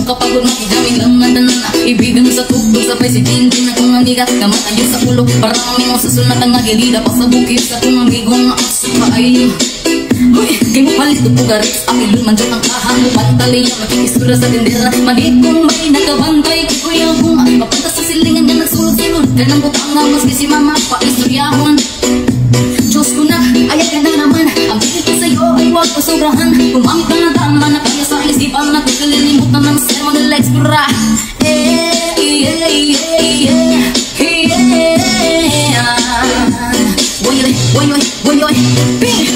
kapagod makijaming lang na tanana. Ibigan sa tubig sabay si Jinjin na kung amiga kamatayo sa ulo. Para kami mo sa sunat ang agilida pa sa bukid sa kung amigo nga aso pa ay uy, kay mo palit ito pugaris akilun manjot ang kahang mo pantali na makikisura sa tindera. Manit kung may nakabantay kay kuya kung mapunta sa silingan nga nagsulod-silod ka ng butang nga maski si mama pa istoryahon. Diyos ko na, ayag ka na naman. Ang bigay ko sa'yo ay huwag pasobrahan. Gumamit ka na tama na kaya sa isipan na kalilimot na ng sermo de la explora. Woyoy, woyoy, woyoy, ping.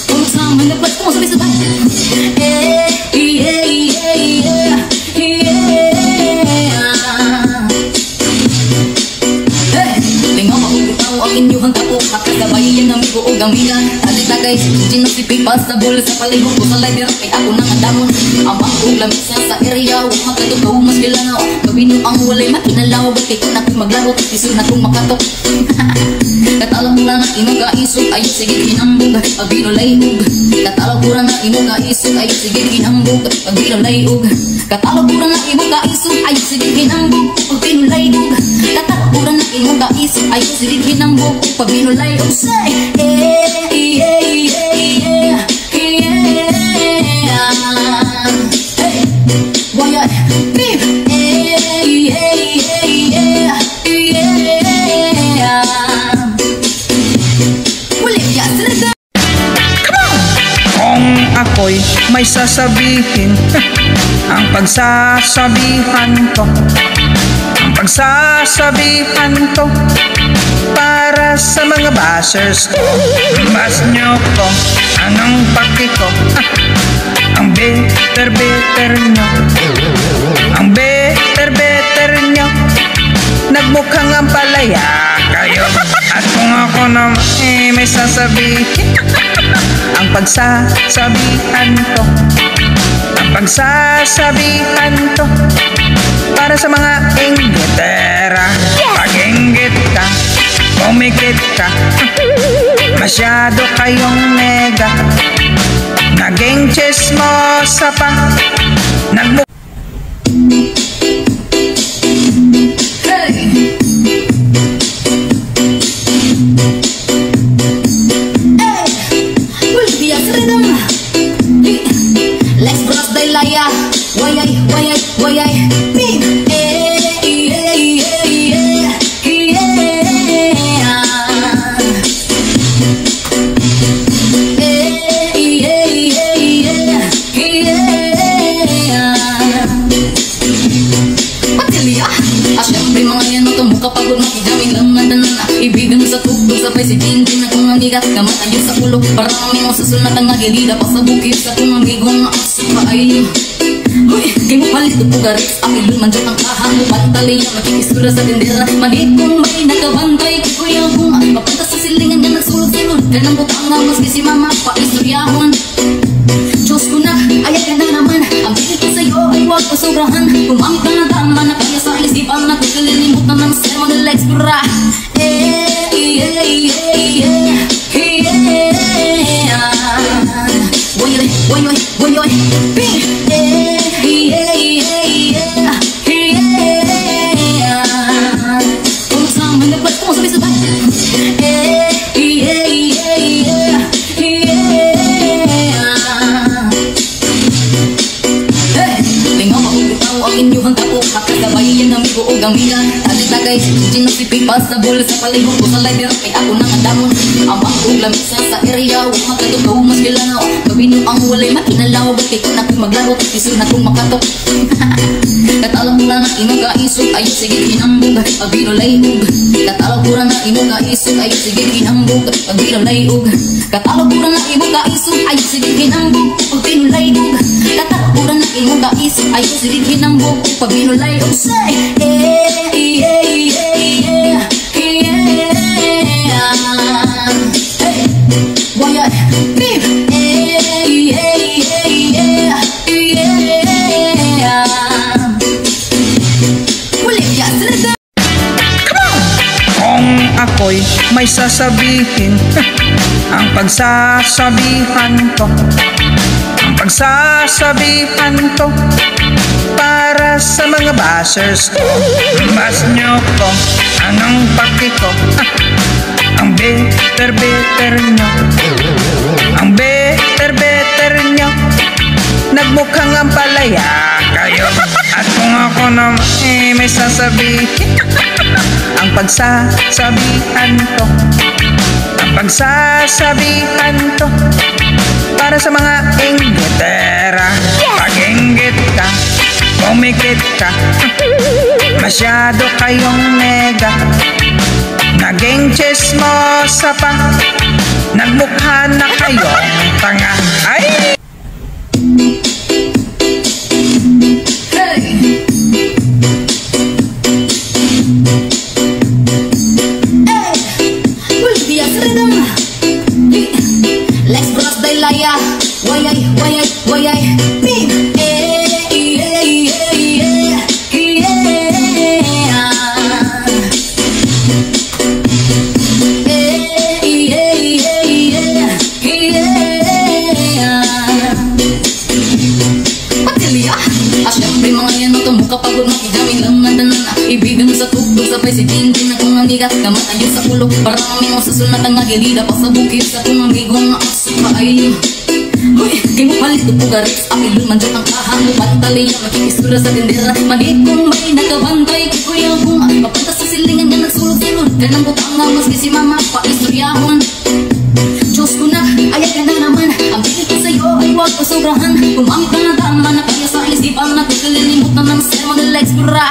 Kung saan may nagbat ko mo sabay-sabay. Inyuhang tapo, makasabay yan amigo o gamila. Alita guys, sinasipi pa sa bola sa palihog ko sa lighter. Ay ako nang andamon, amang kong lamisa sa area. Huwag magkatugaw, mas kilanaw. Gawin ang walay makinalaw. Ba't ikaw na kong maglaro, isun na kong makatok. Katalaw ko lang na inuga-isog, ayun sige kinambog. Pag-binulayog, katalaw ko lang na inuga-isog, ayun sige kinambog. Pag-binulayog, katalaw ko lang na inuga-isog, ayun sige kinambog. Pag-binulayog, katalaw ko lang na inuga-isog, ayun sige kinambog. Pag-binulayog, say why beep ako'y may sasabihin. Ang pagsasabihan ko, ang pagsasabihan ko para sa mga bashers ko. Bas nyo ko, anong paki ko? Ang better nyo, ang better nyo. Nagmukhang ang palaya kayo. At kung ako naman may sasabihin, ang pagsasabihan ko, ang pagsasabihan ko para sa mga inggitera. Pag-inggit ka, pumikit ka, masyado kayong nega. Naging chismosa pa, let's cross the line. Why beep. Siyempre mga yan ito mukha pagod makijaming lang na tanana. Ibigan sa tubig sabay si Jinjin na kung amiga kamatayo sa ulo. Para kami mo sa sunat ang agilida pa sa bukid sa kung amigo nga aso pa ay uy, kay mo palit ito pugaris akilun manjot ang kahang mo pantali na makikisura sa tindera. Manit kung may nakabantay kay kuya kung mapunta sa silingan nga nagsulod-silod ka ng butang nga maski si mama pa istoryahon. Diyos ko na, ayag ka na naman. Ang bigay ko sa'yo ay huwag pasobrahan. Gumamit ka na tama na kaya sa isipan na kalilimot na ng sermo de la explora. Woyoy, ping. Kung saan may nagbat ko mo sabay-sabay. Inyuhang tapo, makasabay yan amigo o gamila. Alita guys, sinasipi pa sa bola sa palihog ko sa lighter. Ay ako nang andamon, amang kong lamisa sa area. Huwag magkatugaw, mas kilanaw. Gawin ang walay makinalaw. Ba't ikaw na kong maglaro, isun na kong makatok. Katalaw ko lang na inuga-isog, ayun sige kinambog. Pag-binulayog, katalaw ko lang na inuga-isog, ayun sige kinambog. Pag-binulayog, katalaw ko lang na inuga-isog, ayun sige kinambog. Pag-binulayog, katalaw ko lang na inuga-isog, ayun sige kinambog. Pag-binulayog, say why beep. Kung ako'y may sasabihin, ang pagsasabihan ko, ang pagsasabihan ko, para sa mga bashers ko. Bas nyo ko, anong paki ko, ang better nyo, ang better nyo, nagmukhang ang palaya kayo. At kung ako naman may sasabihin, ang pagsasabihan ko, ang pagsasabihan ko, para sa mga inggitera. Pag inggit ka, pumikit ka, masyado kayong nega, naging chismosa pa, nagmukha na kayong tanga. Ay! Let's cross the line. Why I big Siyempre mga yan mo tumukha pagod makigaming naman na ibigan mo sa tubig sabay si Tingin na kung amiga kamatayo sa ulo parami mo sa sunat ang agilida pa sa bukid sa kung amigo nga aso kaayo. Uy, di mo palit o pugarit akilun man dyan ang kahang mo pantali na makikisura sa tindera manit kung may nakabantay kikuya kung mapanta sa silingan nga nagsulod-silod ka ng butang nga maski si mama paistoryahon. Diyos ko na, ayag ka na naman ang pilit ko sa'yo ay huwag pasobrahan kumamit ka na tama na kaya sa isipan na kung kalilimutan ng sermon ng legs pura.